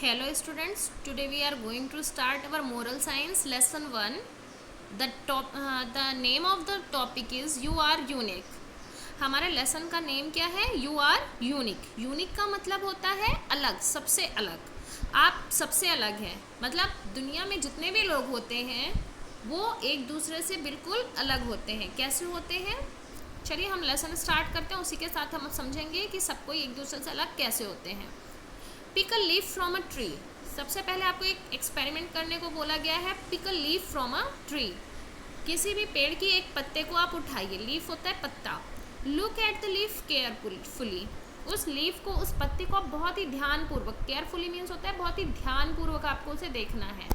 Hello students, today we are going to start our moral science lesson 1. The name of the topic is you are unique. हमारे lesson का name क्या है? You are unique. Unique का मतलब होता है अलग, सबसे अलग. आप सबसे अलग हैं, मतलब दुनिया में जितने भी लोग होते हैं वो एक दूसरे से बिल्कुल अलग होते हैं. कैसे होते हैं? चलिए हम लेसन स्टार्ट करते हैं. उसी के साथ हम समझेंगे कि सबको एक दूसरे से अलग कैसे होते हैं. Pick a leaf from a tree. सबसे पहले आपको एक एक्सपेरिमेंट करने को बोला गया है. Pick a leaf from a tree. किसी भी पेड़ की एक पत्ते को आप उठाइए. लीफ होता है पत्ता. Look at the leaf carefully. उस लीफ को, उस पत्ते को आप बहुत ही ध्यानपूर्वक, केयरफुली मीन्स होता है बहुत ही ध्यानपूर्वक आपको उसे देखना है.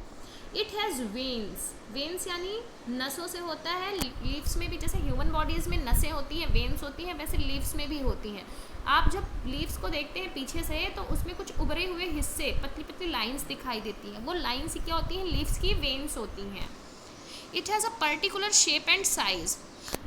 It has veins. वेन्स यानी नसों से होता है. लीव्स में भी जैसे ह्यूमन बॉडीज में नसें होती हैं, वेन्स होती हैं, वैसे लीव्स में भी होती हैं. आप जब लीव्स को देखते हैं पीछे से तो उसमें कुछ उभरे हुए हिस्से, पतली पतली लाइंस दिखाई देती हैं. वो लाइंस क्या होती हैं? लीव्स की वेन्स होती हैं. It has a particular shape and size.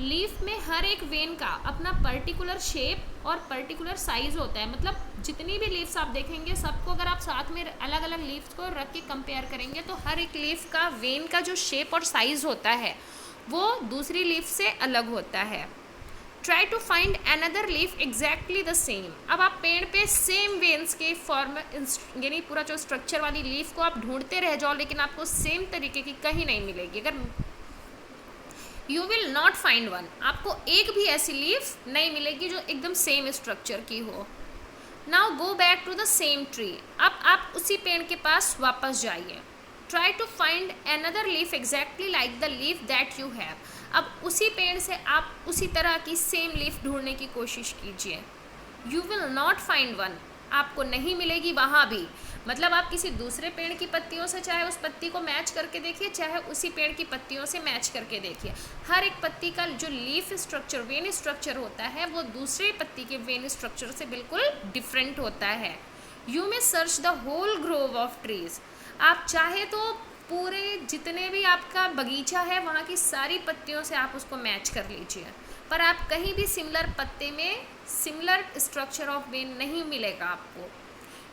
Leaf में हर एक वेन का अपना पर्टिकुलर शेप और पर्टिकुलर साइज होता है. मतलब जितनी भी लीव्स आप देखेंगे सबको अगर आप साथ में अलग अलग लीव्स को रख के कंपेयर करेंगे तो हर एक लीफ का वेन का जो शेप और साइज होता है वो दूसरी लीफ से अलग होता है. Try to find another leaf exactly the same. अब आप पेड़ पे सेम वेन्स के फॉर्म यानी पूरा जो स्ट्रक्चर वाली लीफ को आप ढूंढते रह जाओ लेकिन आपको सेम तरीके की कहीं नहीं मिलेगी. अगर you will not find one. आपको एक भी ऐसी लीफ नहीं मिलेगी जो एकदम सेम स्ट्रक्चर की हो. Now go back to the same tree. अब आप उसी पेड़ के पास वापस जाइए. Try to find another leaf exactly like the leaf that you have. अब उसी पेड़ से आप उसी तरह की सेम लीफ ढूंढने की कोशिश कीजिए. You will not find one. आपको नहीं मिलेगी वहाँ भी. मतलब आप किसी दूसरे पेड़ की पत्तियों से चाहे उस पत्ती को मैच करके देखिए, चाहे उसी पेड़ की पत्तियों से मैच करके देखिए. हर एक पत्ती का जो लीफ स्ट्रक्चर, वेन स्ट्रक्चर होता है वो दूसरे पत्ती के वेन स्ट्रक्चर से बिल्कुल डिफरेंट होता है. You may search the whole grove of trees. आप चाहे तो पूरे जितने भी आपका बगीचा है वहाँ की सारी पत्तियों से आप उसको मैच कर लीजिए, पर आप कहीं भी सिमिलर पत्ते में सिमिलर स्ट्रक्चर ऑफ वेन नहीं मिलेगा आपको.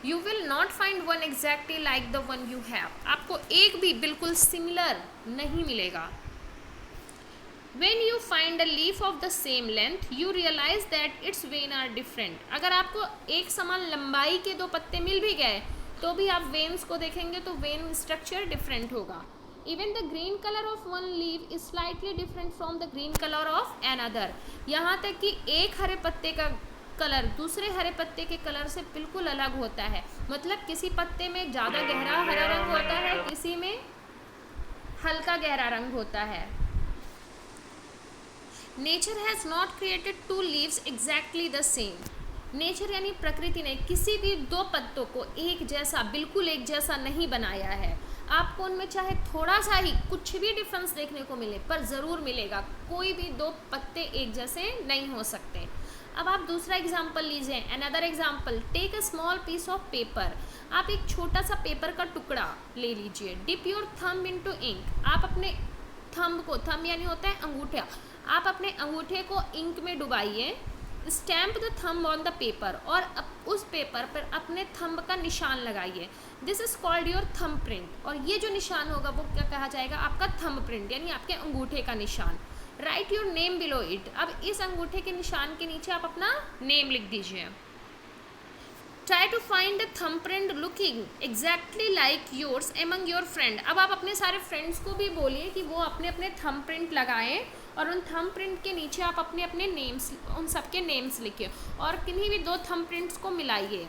You will not find one exactly like the one you have. आपको एक भी बिल्कुल सिमिलर नहीं मिलेगा. When you find a leaf of the same length, you realize that its veins are different. अगर आपको एक समान लंबाई के दो पत्ते मिल भी गए तो भी आप वेन्स को देखेंगे तो वेन स्ट्रक्चर डिफरेंट होगा. Even the green color of one leaf is slightly different from the green color of another. यहाँ तक कि एक हरे पत्ते का कलर दूसरे हरे पत्ते के कलर से बिल्कुल अलग होता है. मतलब किसी पत्ते में ज़्यादा गहरा हरा रंग होता है, किसी में हल्का गहरा रंग होता है. Nature has not created two leaves exactly the same. Nature यानी प्रकृति ने किसी भी दो पत्तों को एक जैसा, बिल्कुल एक जैसा नहीं बनाया है. आपको उनमें चाहे थोड़ा सा ही कुछ भी डिफरेंस देखने को मिले पर ज़रूर मिलेगा. कोई भी दो पत्ते एक जैसे नहीं हो सकते. अब आप दूसरा एग्जाम्पल लीजिए. Another example, take a small piece of paper. आप एक छोटा सा पेपर का टुकड़ा ले लीजिए. Dip your thumb into ink. आप अपने थंब को, थंब यानी होता है अंगूठा, आप अपने अंगूठे को इंक में डुबाइए. Stamp the thumb on the paper. और उस पेपर पर अपने थंब का निशान लगाइए. This is called your thumb print. और ये जो निशान होगा वो क्या कहा जाएगा? आपका थंब प्रिंट यानी आपके अंगूठे का निशान. Right your name below it. अब इस अंगूठे के निशान के नीचे आप अपना नेम लिख दीजिए. Try to find the thumb print looking exactly like yours among your friend. अब आप अपने सारे फ्रेंड्स को भी बोलिए कि वो अपने अपने थंब प्रिंट लगाएं और उन थंब प्रिंट के नीचे आप अपने अपने नेम्स, उन सबके नेम्स लिखिए और किन्हीं भी दो थंब प्रिंट्स को मिलाइए.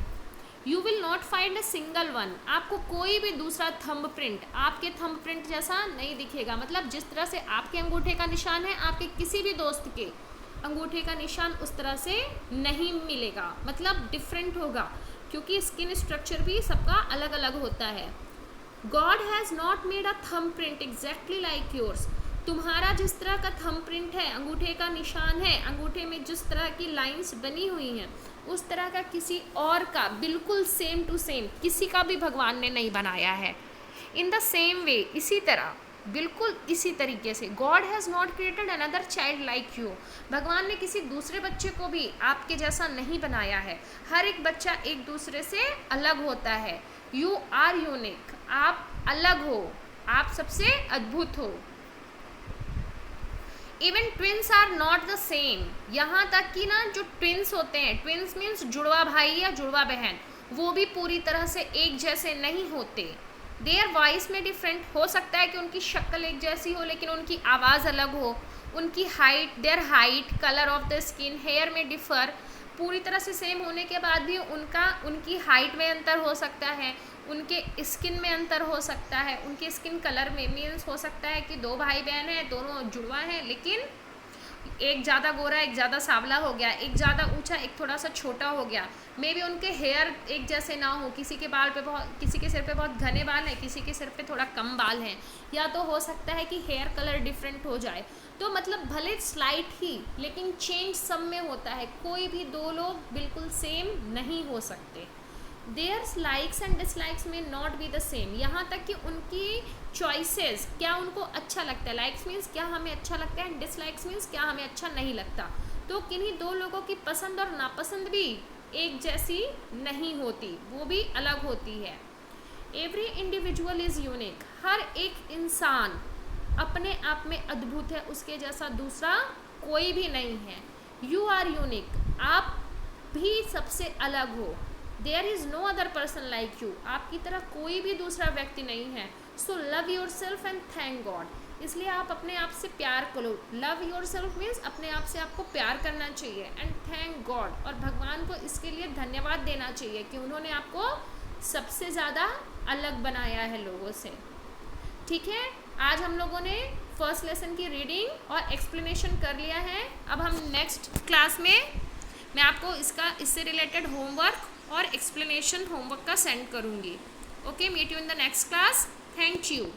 You will not find a single one. आपको कोई भी दूसरा थंब प्रिंट आपके थंब प्रिंट जैसा नहीं दिखेगा. मतलब जिस तरह से आपके अंगूठे का निशान है, आपके किसी भी दोस्त के अंगूठे का निशान उस तरह से नहीं मिलेगा. मतलब डिफरेंट होगा क्योंकि स्किन स्ट्रक्चर भी सबका अलग अलग होता है. God has not made a thumb print exactly like yours. तुम्हारा जिस तरह का थंब प्रिंट है, अंगूठे का निशान है, अंगूठे में जिस तरह की लाइंस बनी हुई हैं उस तरह का किसी और का बिल्कुल सेम टू सेम किसी का भी भगवान ने नहीं बनाया है. इन द सेम वे, इसी तरह, बिल्कुल इसी तरीके से, God has not created another child like you. भगवान ने किसी दूसरे बच्चे को भी आपके जैसा नहीं बनाया है. हर एक बच्चा एक दूसरे से अलग होता है. यू आर यूनिक, आप अलग हो, आप सबसे अद्भुत हो। Even twins are not the same, यहाँ तक कि ना जो ट्विंस होते हैं, ट्विंस मीन्स जुड़वा भाई या जुड़वा बहन, वो भी पूरी तरह से एक जैसे नहीं होते। देयर वॉइस में डिफरेंट, हो सकता है कि उनकी शक्ल एक जैसी हो लेकिन उनकी आवाज़ अलग हो, उनकी height, their height, colour of the skin, hair में डिफ़र, पूरी तरह से सेम होने के बाद भी उनकी हाइट में अंतर हो सकता है, उनके स्किन में अंतर हो सकता है, उनके स्किन कलर में, मीन्स हो सकता है कि दो भाई बहन हैं, दोनों जुड़वा हैं, लेकिन एक ज़्यादा गोरा एक ज़्यादा सांवला हो गया, एक ज़्यादा ऊंचा एक थोड़ा सा छोटा हो गया, मे बी उनके हेयर एक जैसे ना हो, किसी के बाल पे बहुत, किसी के सिर पे बहुत घने बाल हैं, किसी के सिर पे थोड़ा कम बाल हैं, या तो हो सकता है कि हेयर कलर डिफरेंट हो जाए। तो मतलब भले स्लाइट ही, लेकिन चेंज सब में होता है, कोई भी दो लोग बिल्कुल सेम नहीं हो सकते। देयर लाइक्स एंड डिसलाइक्स में नॉट बी द सेम, यहाँ तक कि उनकी चॉइसेस, क्या उनको अच्छा लगता है, लाइक्स मीन्स क्या हमें अच्छा लगता है, एंड डिसलाइक्स मीन्स क्या हमें अच्छा नहीं लगता, तो किन्हीं दो लोगों की पसंद और नापसंद भी एक जैसी नहीं होती, वो भी अलग होती है। एवरी इंडिविजुअल इज़ यूनिक, हर एक इंसान अपने आप में अद्भुत है, उसके जैसा दूसरा कोई भी नहीं है। यू आर यूनिक, आप भी सबसे अलग हो। There is no other person like you, आपकी तरह कोई भी दूसरा व्यक्ति नहीं है। So love yourself and thank God, इसलिए आप अपने आप से प्यार करो। लव योर सेल्फ मीन्स अपने आप से आपको प्यार करना चाहिए, एंड थैंक गॉड, और भगवान को इसके लिए धन्यवाद देना चाहिए कि उन्होंने आपको सबसे ज़्यादा अलग बनाया है लोगों से। ठीक है, आज हम लोगों ने फर्स्ट लेसन की रीडिंग और एक्सप्लेनेशन कर लिया है। अब हम नेक्स्ट क्लास में मैं आपको इससे रिलेटेड होमवर्क और एक्सप्लेनेशन होमवर्क का सेंड करूँगी। Okay, meet you in the next class. Thank you.